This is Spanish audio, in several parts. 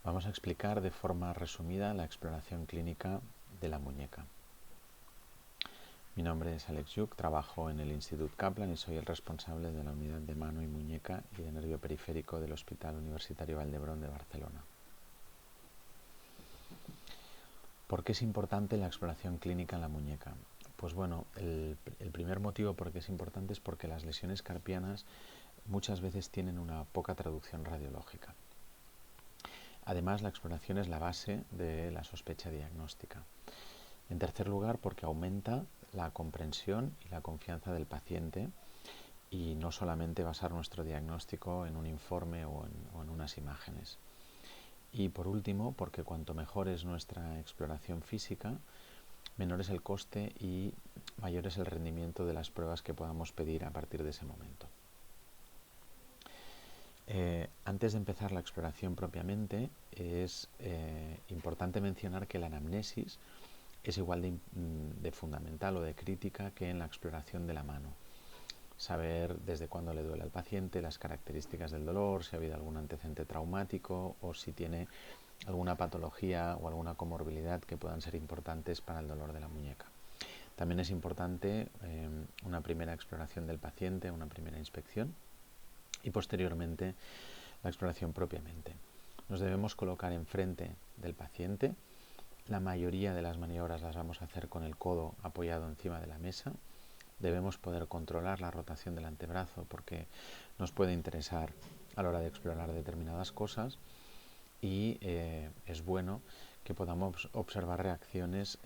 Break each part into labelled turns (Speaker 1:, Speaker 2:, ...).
Speaker 1: Vamos a explicar de forma resumida la exploración clínica de la muñeca. Mi nombre es Alex Yuc, trabajo en el Institut Kaplan y soy el responsable de la unidad de mano y muñeca y de nervio periférico del Hospital Universitario Vall d'Hebron de Barcelona. ¿Por qué es importante la exploración clínica en la muñeca? Pues bueno, el primer motivo por qué es importante es porque las lesiones carpianas muchas veces tienen una poca traducción radiológica. Además, la exploración es la base de la sospecha diagnóstica. En tercer lugar, porque aumenta la comprensión y la confianza del paciente y no solamente basar nuestro diagnóstico en un informe o en unas imágenes. Y por último, porque cuanto mejor es nuestra exploración física, menor es el coste y mayor es el rendimiento de las pruebas que podamos pedir a partir de ese momento. Antes de empezar la exploración propiamente, es importante mencionar que la anamnesis es igual de fundamental o de crítica que en la exploración de la mano. Saber desde cuándo le duele al paciente, las características del dolor, si ha habido algún antecedente traumático o si tiene alguna patología o alguna comorbilidad que puedan ser importantes para el dolor de la muñeca. También es importante una primera exploración del paciente, una primera inspección y posteriormente la exploración propiamente. Nos debemos colocar enfrente del paciente. La mayoría de las maniobras las vamos a hacer con el codo apoyado encima de la mesa. Debemos poder controlar la rotación del antebrazo porque nos puede interesar a la hora de explorar determinadas cosas y es bueno que podamos observar reacciones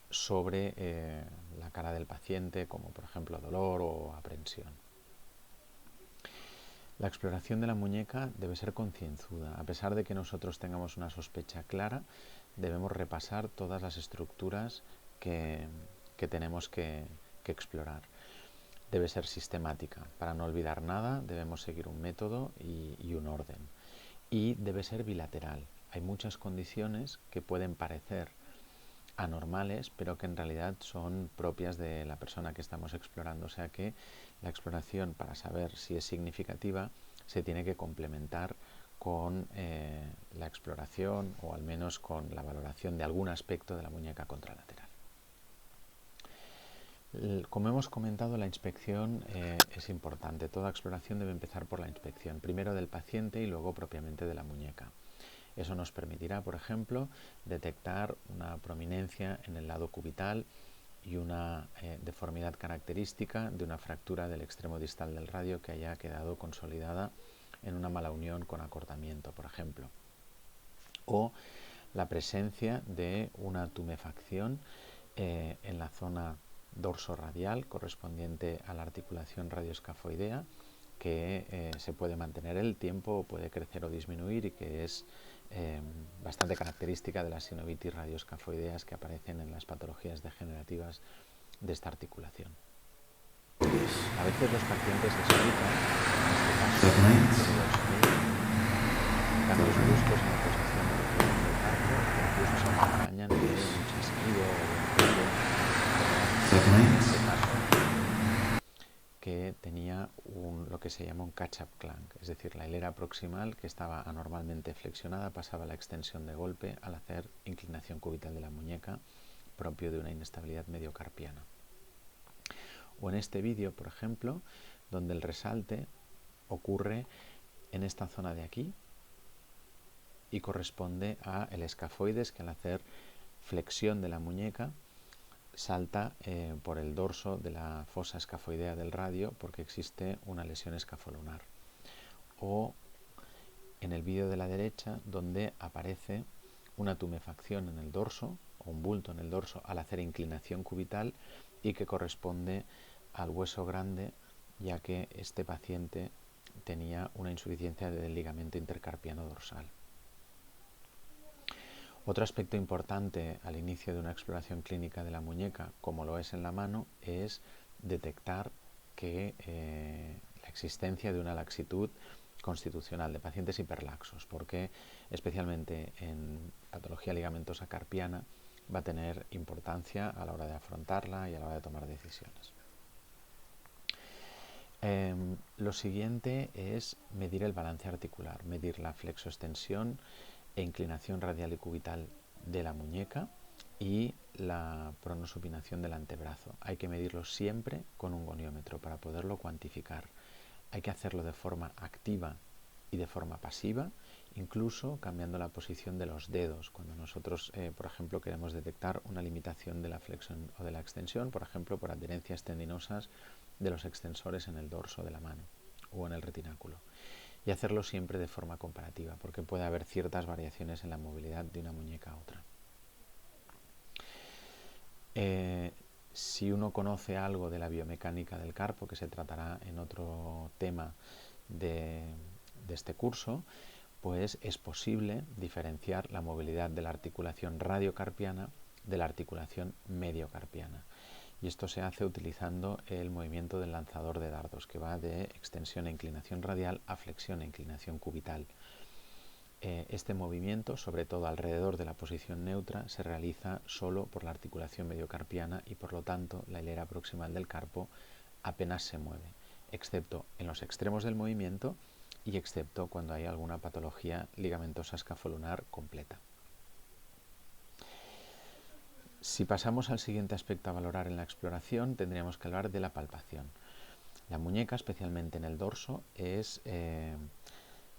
Speaker 1: sobre la cara del paciente, como por ejemplo dolor o aprensión. La exploración de la muñeca debe ser concienzuda. A pesar de que nosotros tengamos una sospecha clara, debemos repasar todas las estructuras que tenemos que explorar. Debe ser sistemática. Para no olvidar nada, debemos seguir un método y un orden. Y debe ser bilateral. Hay muchas condiciones que pueden parecer anormales, pero que en realidad son propias de la persona que estamos explorando. O sea que la exploración, para saber si es significativa, se tiene que complementar con la exploración o al menos con la valoración de algún aspecto de la muñeca contralateral. Como hemos comentado, la inspección es importante. Toda exploración debe empezar por la inspección, primero del paciente y luego propiamente de la muñeca. Eso nos permitirá, por ejemplo, detectar una prominencia en el lado cubital y una deformidad característica de una fractura del extremo distal del radio que haya quedado consolidada en una mala unión con acortamiento, por ejemplo. O la presencia de una tumefacción en la zona dorsoradial correspondiente a la articulación radioescafoidea que se puede mantener el tiempo o puede crecer o disminuir y que es bastante característica de las sinovitis radioescafoideas que aparecen en las patologías degenerativas de esta articulación. A veces los pacientes explican, en este caso, cambios bruscos en la posición del carpo, que incluso se acompañan de un chasquido o un ruido, en este caso, que tenía lo que se llama un catch-up clank, es decir, la hilera proximal que estaba anormalmente flexionada pasaba a la extensión de golpe al hacer inclinación cubital de la muñeca, propio de una inestabilidad mediocarpiana. O en este vídeo, por ejemplo, donde el resalte ocurre en esta zona de aquí y corresponde a el escafoides que al hacer flexión de la muñeca salta por el dorso de la fosa escafoidea del radio porque existe una lesión escafolunar. O en el vídeo de la derecha donde aparece una tumefacción en el dorso o un bulto en el dorso al hacer inclinación cubital y que corresponde al hueso grande, ya que este paciente tenía una insuficiencia del ligamento intercarpiano dorsal. Otro aspecto importante al inicio de una exploración clínica de la muñeca, como lo es en la mano, es detectar que la existencia de una laxitud constitucional de pacientes hiperlaxos, porque especialmente en patología ligamentosa carpiana va a tener importancia a la hora de afrontarla y a la hora de tomar decisiones. Lo siguiente es medir el balance articular, medir la flexoextensión e inclinación radial y cubital de la muñeca y la pronosupinación del antebrazo. Hay que medirlo siempre con un goniómetro para poderlo cuantificar. Hay que hacerlo de forma activa y de forma pasiva, incluso cambiando la posición de los dedos. Cuando nosotros, por ejemplo, queremos detectar una limitación de la flexión o de la extensión, por ejemplo, por adherencias tendinosas de los extensores en el dorso de la mano o en el retináculo. Y hacerlo siempre de forma comparativa, porque puede haber ciertas variaciones en la movilidad de una muñeca a otra. Si uno conoce algo de la biomecánica del carpo, que se tratará en otro tema de este curso, pues es posible diferenciar la movilidad de la articulación radiocarpiana de la articulación mediocarpiana. Y esto se hace utilizando el movimiento del lanzador de dardos, que va de extensión e inclinación radial a flexión e inclinación cubital. Este movimiento, sobre todo alrededor de la posición neutra, se realiza solo por la articulación mediocarpiana y por lo tanto la hilera proximal del carpo apenas se mueve, excepto en los extremos del movimiento y excepto cuando hay alguna patología ligamentosa escafolunar completa. Si pasamos al siguiente aspecto a valorar en la exploración, tendríamos que hablar de la palpación. La muñeca, especialmente en el dorso, es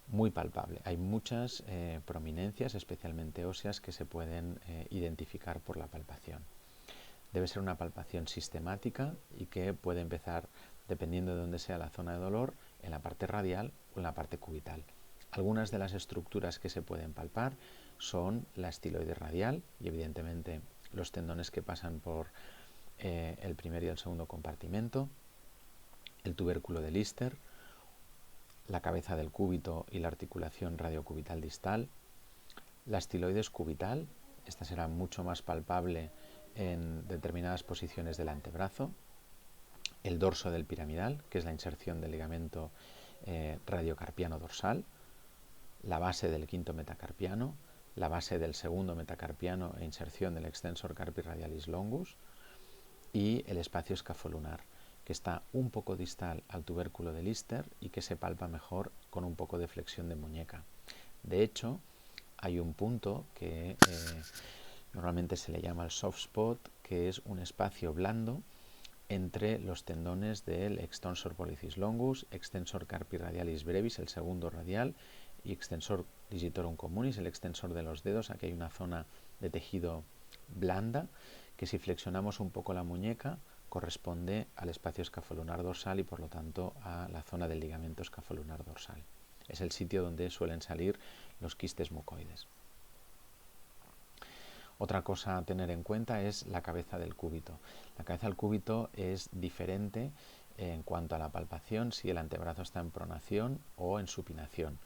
Speaker 1: muy palpable. Hay muchas prominencias, especialmente óseas, que se pueden identificar por la palpación. Debe ser una palpación sistemática y que puede empezar, dependiendo de dónde sea la zona de dolor, en la parte radial o en la parte cubital. Algunas de las estructuras que se pueden palpar son la estiloide radial y evidentemente los tendones que pasan por el primer y el segundo compartimento, el tubérculo de Lister, la cabeza del cúbito y la articulación radiocubital distal, la estiloides cubital, esta será mucho más palpable en determinadas posiciones del antebrazo, el dorso del piramidal, que es la inserción del ligamento radiocarpiano dorsal, la base del quinto metacarpiano, la base del segundo metacarpiano e inserción del extensor carpi radialis longus y el espacio escafolunar, que está un poco distal al tubérculo de Lister y que se palpa mejor con un poco de flexión de muñeca. De hecho, hay un punto que normalmente se le llama el soft spot, que es un espacio blando entre los tendones del extensor pollicis longus, extensor carpi radialis brevis, el segundo radial, y extensor digitorum communis, el extensor de los dedos. Aquí hay una zona de tejido blanda que, si flexionamos un poco la muñeca, corresponde al espacio escafolunar dorsal y por lo tanto a la zona del ligamento escafolunar dorsal. Es el sitio donde suelen salir los quistes mucoides. Otra cosa a tener en cuenta es la cabeza del cúbito. La cabeza del cúbito es diferente en cuanto a la palpación si el antebrazo está en pronación o en supinación.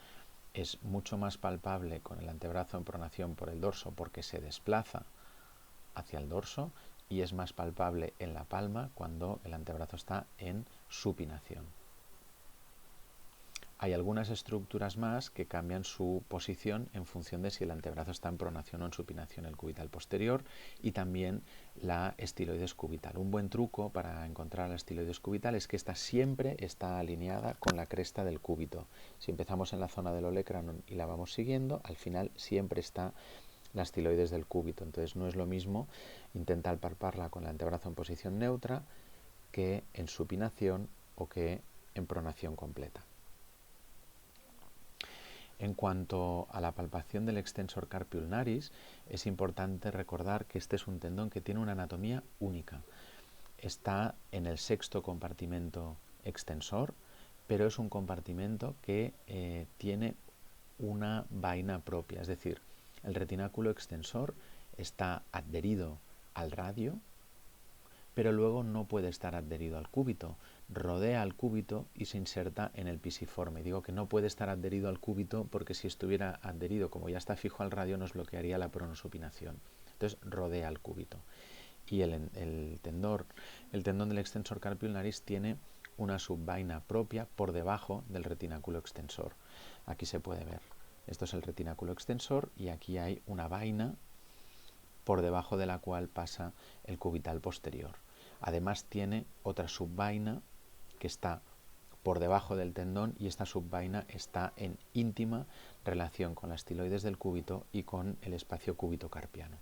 Speaker 1: Es mucho más palpable con el antebrazo en pronación por el dorso porque se desplaza hacia el dorso, y es más palpable en la palma cuando el antebrazo está en supinación. Hay algunas estructuras más que cambian su posición en función de si el antebrazo está en pronación o en supinación, el cubital posterior y también la estiloides cubital. Un buen truco para encontrar la estiloides cubital es que esta siempre está alineada con la cresta del cúbito. Si empezamos en la zona del olecranon y la vamos siguiendo, al final siempre está la estiloides del cúbito. Entonces no es lo mismo intentar palparla con el antebrazo en posición neutra que en supinación o que en pronación completa. En cuanto a la palpación del extensor carpi ulnaris, es importante recordar que este es un tendón que tiene una anatomía única. Está en el sexto compartimento extensor, pero es un compartimento que tiene una vaina propia, es decir, el retináculo extensor está adherido al radio, pero luego no puede estar adherido al cúbito, rodea al cúbito y se inserta en el pisiforme. Digo que no puede estar adherido al cúbito porque si estuviera adherido, como ya está fijo al radio, nos bloquearía la pronosupinación. Entonces rodea al cúbito. Y el tendón del extensor carpi ulnaris tiene una subvaina propia por debajo del retináculo extensor. Aquí se puede ver. Esto es el retináculo extensor y aquí hay una vaina por debajo de la cual pasa el cubital posterior. Además tiene otra subvaina que está por debajo del tendón y esta subvaina está en íntima relación con la estiloides del cúbito y con el espacio cúbito-carpiano.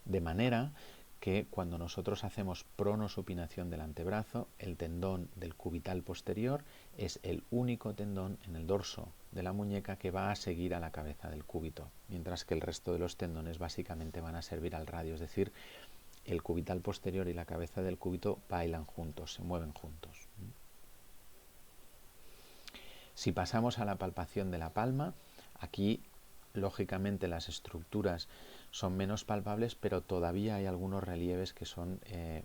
Speaker 1: De manera que cuando nosotros hacemos pronosupinación del antebrazo, el tendón del cubital posterior es el único tendón en el dorso de la muñeca que va a seguir a la cabeza del cúbito, mientras que el resto de los tendones básicamente van a servir al radio, es decir, el cubital posterior y la cabeza del cúbito bailan juntos, se mueven juntos. Si pasamos a la palpación de la palma, aquí lógicamente las estructuras son menos palpables, pero todavía hay algunos relieves que son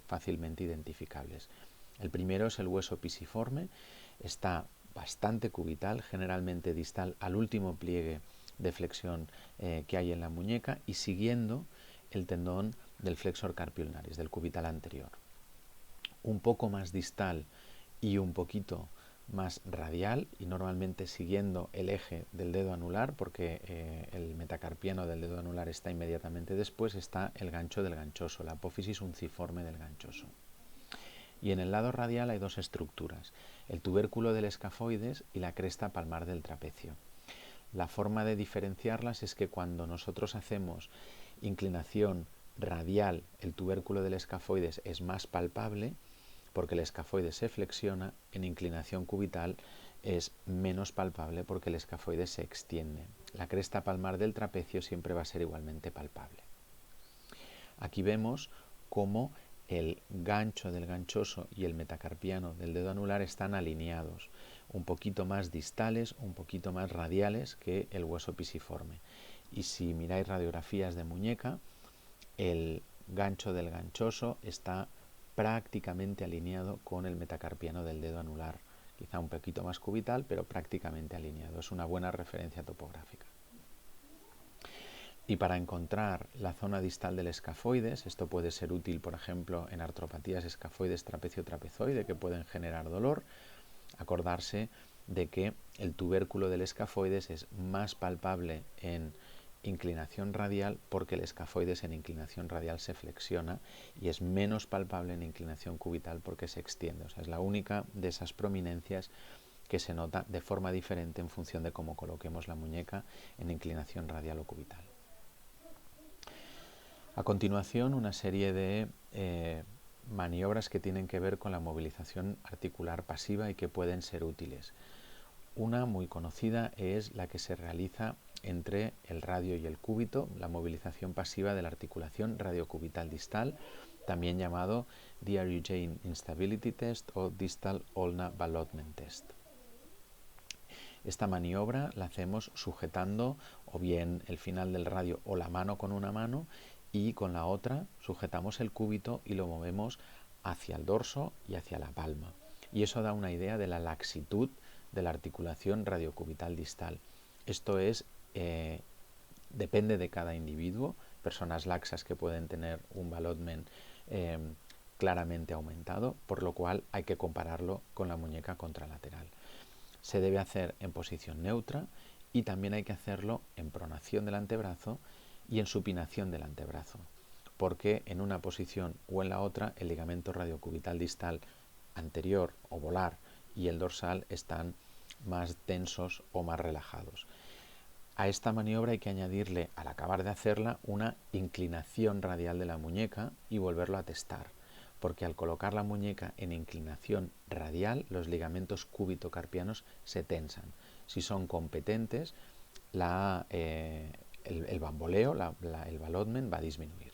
Speaker 1: fácilmente identificables. El primero es el hueso pisiforme, está bastante cubital, generalmente distal al último pliegue de flexión que hay en la muñeca y siguiendo el tendón del flexor carpio ulnaris, del cubital anterior. Un poco más distal y un poquito más radial y normalmente siguiendo el eje del dedo anular, porque el metacarpiano del dedo anular está inmediatamente después, está el gancho del ganchoso, la apófisis unciforme del ganchoso. Y en el lado radial hay dos estructuras, el tubérculo del escafoides y la cresta palmar del trapecio. La forma de diferenciarlas es que cuando nosotros hacemos inclinación radial, el tubérculo del escafoides es más palpable, porque el escafoides se flexiona, en inclinación cubital es menos palpable porque el escafoides se extiende. La cresta palmar del trapecio siempre va a ser igualmente palpable. Aquí vemos cómo el gancho del ganchoso y el metacarpiano del dedo anular están alineados, un poquito más distales, un poquito más radiales que el hueso pisiforme. Y si miráis radiografías de muñeca, el gancho del ganchoso está prácticamente alineado con el metacarpiano del dedo anular, quizá un poquito más cubital, pero prácticamente alineado. Es una buena referencia topográfica. Y para encontrar la zona distal del escafoides, esto puede ser útil, por ejemplo, en artropatías escafoides trapecio-trapezoide que pueden generar dolor, acordarse de que el tubérculo del escafoides es más palpable en inclinación radial porque el escafoides en inclinación radial se flexiona y es menos palpable en inclinación cubital porque se extiende. O sea, es la única de esas prominencias que se nota de forma diferente en función de cómo coloquemos la muñeca en inclinación radial o cubital. A continuación, una serie de maniobras que tienen que ver con la movilización articular pasiva y que pueden ser útiles. Una muy conocida es la que se realiza entre el radio y el cúbito, la movilización pasiva de la articulación radiocubital distal, también llamado DRU-Jane Instability Test o Distal Ulna Ballotment Test. Esta maniobra la hacemos sujetando o bien el final del radio o la mano con una mano y con la otra sujetamos el cúbito y lo movemos hacia el dorso y hacia la palma. Y eso da una idea de la laxitud de la articulación radiocubital distal. Esto es, depende de cada individuo, personas laxas que pueden tener un ballotment claramente aumentado, por lo cual hay que compararlo con la muñeca contralateral. Se debe hacer en posición neutra y también hay que hacerlo en pronación del antebrazo y en supinación del antebrazo, porque en una posición o en la otra el ligamento radiocubital distal anterior o volar y el dorsal están más tensos o más relajados. A esta maniobra hay que añadirle, al acabar de hacerla, una inclinación radial de la muñeca y volverlo a testar, porque al colocar la muñeca en inclinación radial, los ligamentos cúbito-carpianos se tensan. Si son competentes, el bamboleo, el ballotment va a disminuir.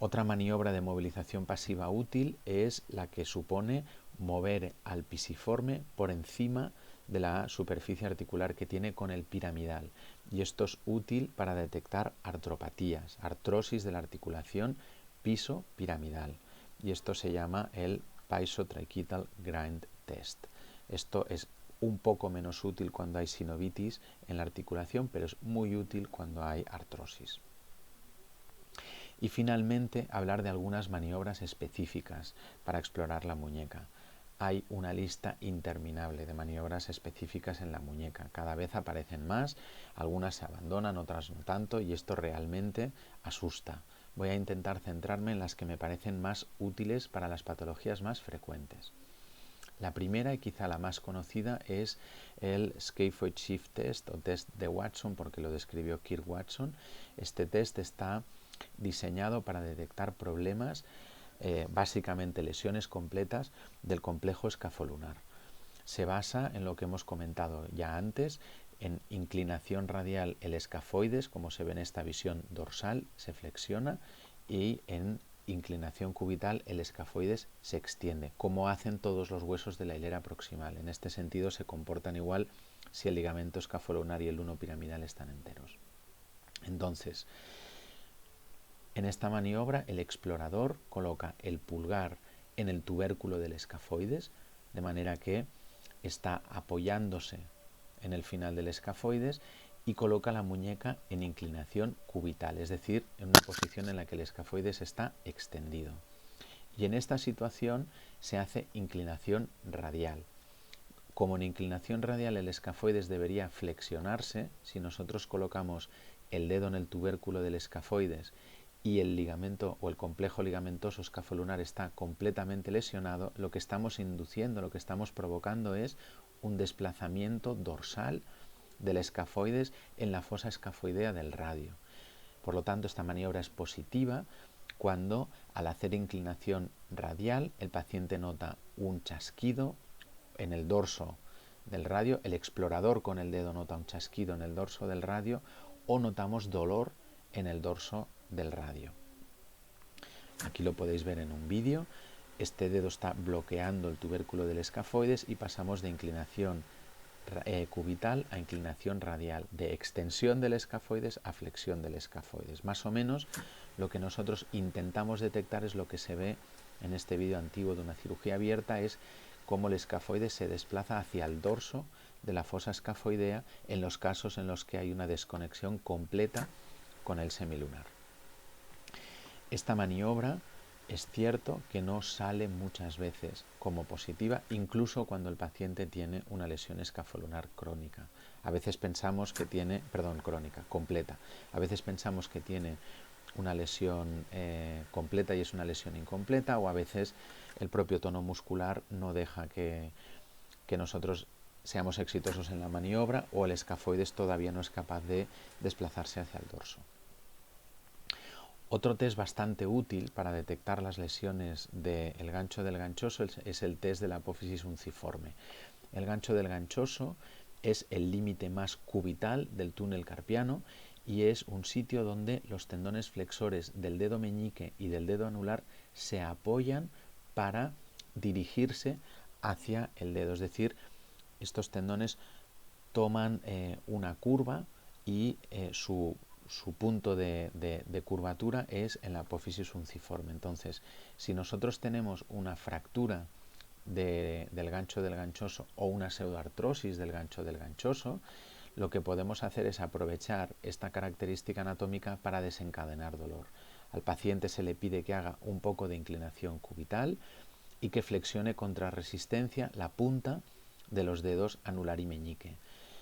Speaker 1: Otra maniobra de movilización pasiva útil es la que supone mover al pisiforme por encima de la superficie articular que tiene con el piramidal. Y esto es útil para detectar artropatías, artrosis de la articulación piso-piramidal. Y esto se llama el Piso-Triquital Grind Test. Esto es un poco menos útil cuando hay sinovitis en la articulación, pero es muy útil cuando hay artrosis. Y finalmente, hablar de algunas maniobras específicas para explorar la muñeca. Hay una lista interminable de maniobras específicas en la muñeca. Cada vez aparecen más, algunas se abandonan, otras no tanto, y esto realmente asusta. voy a intentar centrarme en las que me parecen más útiles para las patologías más frecuentes. La primera y quizá la más conocida es el Scaphoid Shift Test o test de Watson, porque lo describió Kirk Watson. Este test está diseñado para detectar problemas, básicamente lesiones completas del complejo escafolunar. Se basa en lo que hemos comentado ya antes, en inclinación radial el escafoides, como se ve en esta visión dorsal, se flexiona, y en inclinación cubital el escafoides se extiende, como hacen todos los huesos de la hilera proximal. En este sentido se comportan igual si el ligamento escafolunar y el luno piramidal están enteros. Entonces, en esta maniobra el explorador coloca el pulgar en el tubérculo del escafoides, de manera que está apoyándose en el final del escafoides y coloca la muñeca en inclinación cubital, es decir, en una posición en la que el escafoides está extendido. Y en esta situación se hace inclinación radial. Como en inclinación radial el escafoides debería flexionarse, si nosotros colocamos el dedo en el tubérculo del escafoides y el ligamento o el complejo ligamentoso escafolunar está completamente lesionado, lo que estamos induciendo, lo que estamos provocando es un desplazamiento dorsal del escafoides en la fosa escafoidea del radio. Por lo tanto, esta maniobra es positiva cuando, al hacer inclinación radial, el paciente nota un chasquido en el dorso del radio, el explorador con el dedo nota un chasquido en el dorso del radio, o notamos dolor en el dorso del radio. Aquí lo podéis ver en un vídeo. Este dedo está bloqueando el tubérculo del escafoides y pasamos de inclinación cubital a inclinación radial, de extensión del escafoides a flexión del escafoides. Más o menos lo que nosotros intentamos detectar es lo que se ve en este vídeo antiguo de una cirugía abierta, es cómo el escafoides se desplaza hacia el dorso de la fosa escafoidea en los casos en los que hay una desconexión completa con el semilunar. Esta maniobra es cierto que no sale muchas veces como positiva, incluso cuando el paciente tiene una lesión escafolunar crónica. A veces pensamos que tiene, crónica, completa. A veces pensamos que tiene una lesión completa y es una lesión incompleta, o a veces el propio tono muscular no deja que nosotros seamos exitosos en la maniobra, o el escafoides todavía no es capaz de desplazarse hacia el dorso. Otro test bastante útil para detectar las lesiones del gancho del ganchoso es el test de la apófisis unciforme. El gancho del ganchoso es el límite más cubital del túnel carpiano y es un sitio donde los tendones flexores del dedo meñique y del dedo anular se apoyan para dirigirse hacia el dedo. Es decir, estos tendones toman una curva y su punto de curvatura es en la apófisis unciforme. Entonces, si nosotros tenemos una fractura del gancho del ganchoso o una pseudoartrosis del gancho del ganchoso, lo que podemos hacer es aprovechar esta característica anatómica para desencadenar dolor. Al paciente se le pide que haga un poco de inclinación cubital y que flexione contra resistencia la punta de los dedos anular y meñique.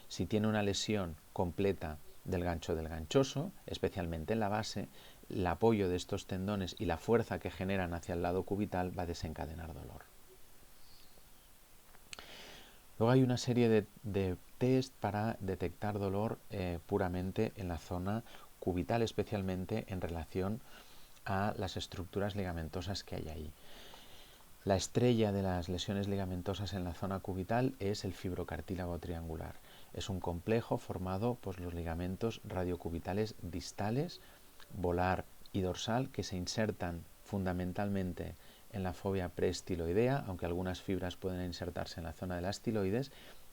Speaker 1: Si tiene una lesión completa del gancho del ganchoso, especialmente en la base, el apoyo de estos tendones y la fuerza que generan hacia el lado cubital va a desencadenar dolor. Luego hay una serie de test para detectar dolor puramente en la zona cubital, especialmente en relación a las estructuras ligamentosas que hay ahí. La estrella de las lesiones ligamentosas en la zona cubital es el fibrocartílago triangular. Es un complejo formado por los ligamentos radiocubitales distales, volar y dorsal, que se insertan fundamentalmente en la fobia preestiloidea, aunque algunas fibras pueden insertarse en la zona de las estiloides,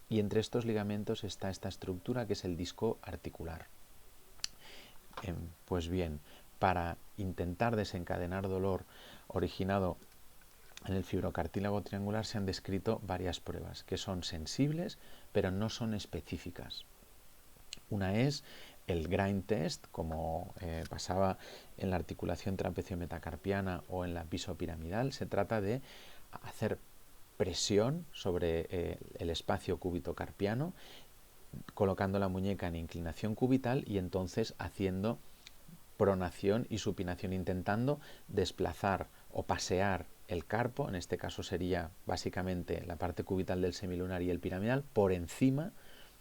Speaker 1: y entre estos ligamentos está esta estructura que es el disco articular. Pues bien, para intentar desencadenar dolor originado en el fibrocartílago triangular se han descrito varias pruebas que son sensibles pero no son específicas. Una es el grind test, como pasaba en la articulación trapecio-metacarpiana o en la pisopiramidal. Se trata de hacer presión sobre el espacio cúbito-carpiano, colocando la muñeca en inclinación cubital y entonces haciendo pronación y supinación, intentando desplazar o pasear el carpo, en este caso sería básicamente la parte cubital del semilunar y el piramidal, por encima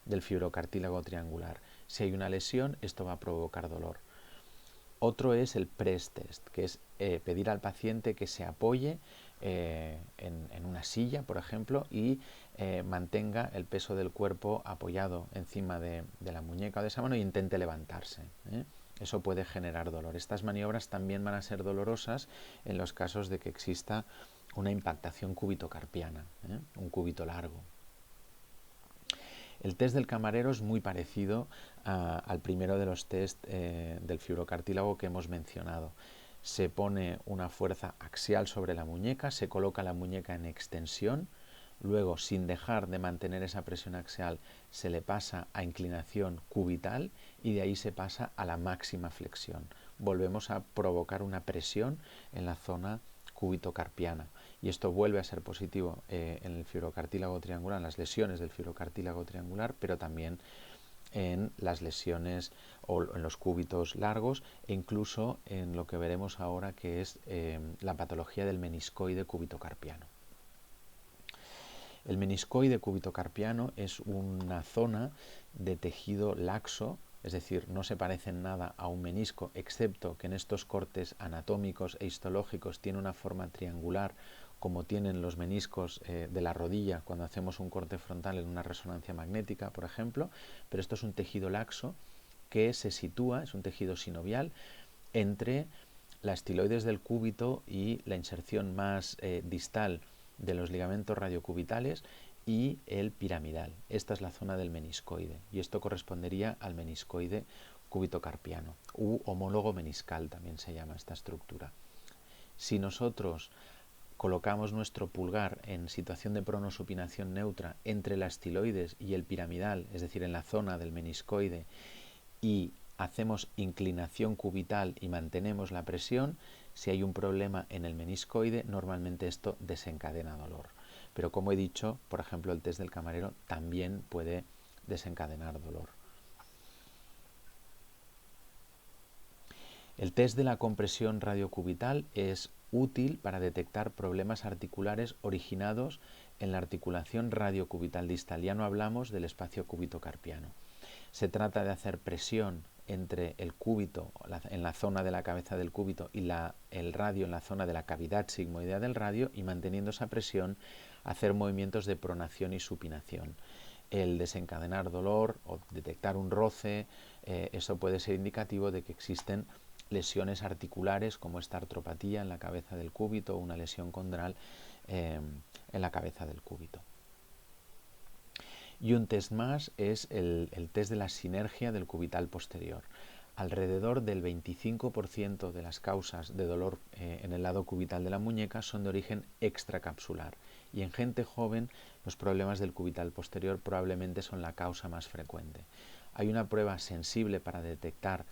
Speaker 1: del fibrocartílago triangular. Si hay una lesión, esto va a provocar dolor. Otro es el press test, que es pedir al paciente que se apoye en una silla, por ejemplo, y mantenga el peso del cuerpo apoyado encima de la muñeca o de esa mano e intente levantarse. Eso puede generar dolor. Estas maniobras también van a ser dolorosas en los casos de que exista una impactación cúbito-carpiana, un cúbito largo. El test del camarero es muy parecido al primero de los test del fibrocartílago que hemos mencionado. Se pone una fuerza axial sobre la muñeca, se coloca la muñeca en extensión, luego sin dejar de mantener esa presión axial se le pasa a inclinación cubital y de ahí se pasa a la máxima flexión. Volvemos a provocar una presión en la zona cúbito-carpiana y esto vuelve a ser positivo en el fibrocartílago triangular, en las lesiones del fibrocartílago triangular, pero también en las lesiones o en los cúbitos largos e incluso en lo que veremos ahora, que es la patología del meniscoide cúbito-carpiano. El meniscoide cúbito-carpiano es una zona de tejido laxo, es decir, no se parece en nada a un menisco, excepto que en estos cortes anatómicos e histológicos tiene una forma triangular, como tienen los meniscos de la rodilla cuando hacemos un corte frontal en una resonancia magnética, por ejemplo, pero esto es un tejido laxo que se sitúa, es un tejido sinovial, entre la estiloides del cúbito y la inserción más distal de los ligamentos radiocubitales y el piramidal. Esta es la zona del meniscoide y esto correspondería al meniscoide cúbito-carpiano u homólogo meniscal, también se llama esta estructura. Si nosotros colocamos nuestro pulgar en situación de pronosupinación neutra entre la estiloides y el piramidal, es decir, en la zona del meniscoide, y hacemos inclinación cubital y mantenemos la presión, si hay un problema en el meniscoide, normalmente esto desencadena dolor. Pero como he dicho, por ejemplo, el test del camarero también puede desencadenar dolor. El test de la compresión radiocubital es útil para detectar problemas articulares originados en la articulación radiocubital distal. Ya no hablamos del espacio cúbito-carpiano. Se trata de hacer presión entre el cúbito, en la zona de la cabeza del cúbito, y el radio en la zona de la cavidad sigmoidea del radio, y manteniendo esa presión hacer movimientos de pronación y supinación. El desencadenar dolor o detectar un roce, eso puede ser indicativo de que existen lesiones articulares como esta artropatía en la cabeza del cúbito o una lesión condral en la cabeza del cúbito. Y un test más es el test de la sinergia del cubital posterior. Alrededor del 25% de las causas de dolor en el lado cubital de la muñeca son de origen extracapsular y en gente joven los problemas del cubital posterior probablemente son la causa más frecuente. Hay una prueba sensible para detectar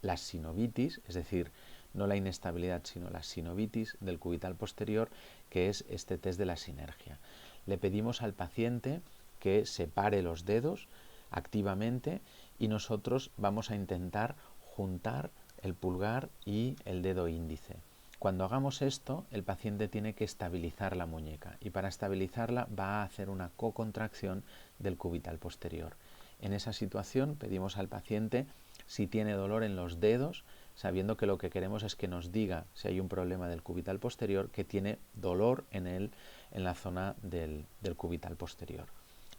Speaker 1: la sinovitis, es decir, no la inestabilidad sino la sinovitis del cubital posterior, que es este test de la sinergia. Le pedimos al paciente que separe los dedos activamente y nosotros vamos a intentar juntar el pulgar y el dedo índice. Cuando hagamos esto, el paciente tiene que estabilizar la muñeca y para estabilizarla va a hacer una cocontracción del cubital posterior. En esa situación pedimos al paciente si tiene dolor en los dedos, sabiendo que lo que queremos es que nos diga si hay un problema del cubital posterior, que tiene dolor en la zona del cubital posterior.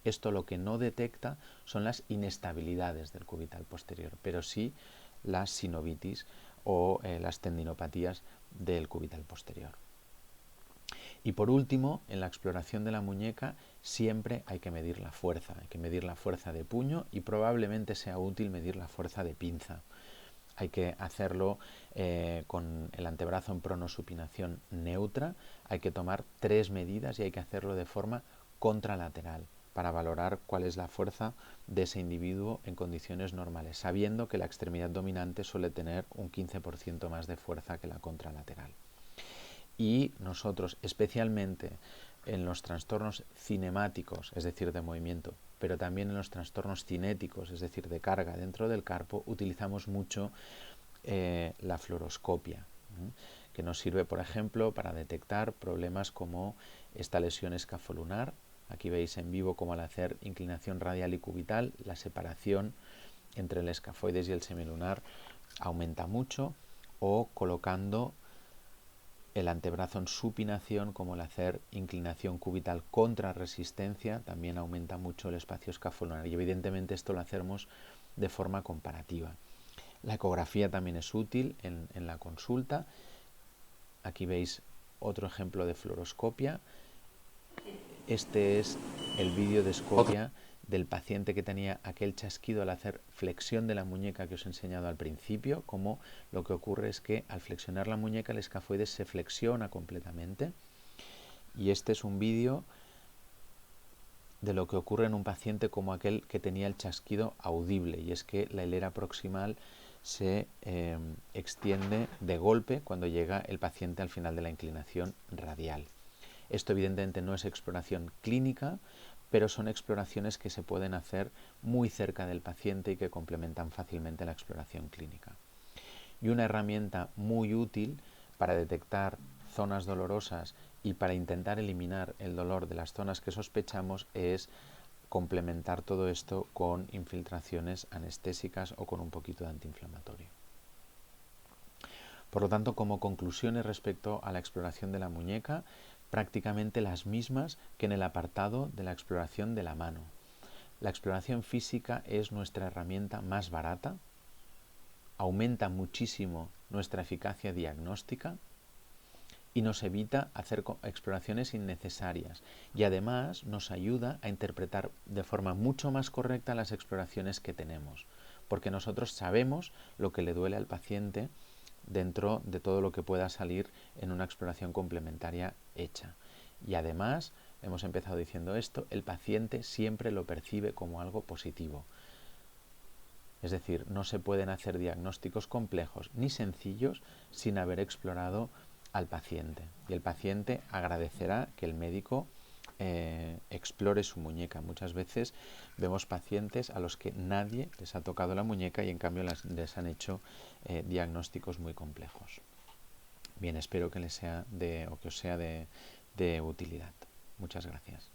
Speaker 1: Esto lo que no detecta son las inestabilidades del cubital posterior, pero sí la sinovitis o las tendinopatías del cubital posterior. Y por último, en la exploración de la muñeca siempre hay que medir la fuerza de puño y probablemente sea útil medir la fuerza de pinza. Hay que hacerlo con el antebrazo en pronosupinación neutra, hay que tomar 3 medidas y hay que hacerlo de forma contralateral para valorar cuál es la fuerza de ese individuo en condiciones normales, sabiendo que la extremidad dominante suele tener un 15% más de fuerza que la contralateral. Y nosotros, especialmente en los trastornos cinemáticos, es decir, de movimiento, pero también en los trastornos cinéticos, es decir, de carga dentro del carpo, utilizamos mucho la fluoroscopia, que nos sirve, por ejemplo, para detectar problemas como esta lesión escafolunar. Aquí veis en vivo cómo al hacer inclinación radial y cubital, la separación entre el escafoides y el semilunar aumenta mucho, o colocando el antebrazo en supinación, como el hacer inclinación cubital contra resistencia, también aumenta mucho el espacio escafolunar, y evidentemente esto lo hacemos de forma comparativa. La ecografía también es útil en la consulta. Aquí veis otro ejemplo de fluoroscopia. Este es el vídeo de escopia del paciente que tenía aquel chasquido al hacer flexión de la muñeca que os he enseñado al principio, como lo que ocurre es que al flexionar la muñeca el escafoides se flexiona completamente. Y este es un vídeo de lo que ocurre en un paciente como aquel que tenía el chasquido audible, y es que la hilera proximal se extiende de golpe cuando llega el paciente al final de la inclinación radial. Esto evidentemente no es exploración clínica, pero son exploraciones que se pueden hacer muy cerca del paciente y que complementan fácilmente la exploración clínica. Y una herramienta muy útil para detectar zonas dolorosas y para intentar eliminar el dolor de las zonas que sospechamos es complementar todo esto con infiltraciones anestésicas o con un poquito de antiinflamatorio. Por lo tanto, como conclusiones respecto a la exploración de la muñeca, prácticamente las mismas que en el apartado de la exploración de la mano. La exploración física es nuestra herramienta más barata, aumenta muchísimo nuestra eficacia diagnóstica y nos evita hacer exploraciones innecesarias, y además nos ayuda a interpretar de forma mucho más correcta las exploraciones que tenemos, porque nosotros sabemos lo que le duele al paciente dentro de todo lo que pueda salir en una exploración complementaria hecha. Y además, hemos empezado diciendo esto, el paciente siempre lo percibe como algo positivo. Es decir, no se pueden hacer diagnósticos complejos ni sencillos sin haber explorado al paciente. Y el paciente agradecerá que el médico explore su muñeca. Muchas veces vemos pacientes a los que nadie les ha tocado la muñeca y en cambio les han hecho diagnósticos muy complejos. Bien, espero que les sea que os sea de utilidad. Muchas gracias.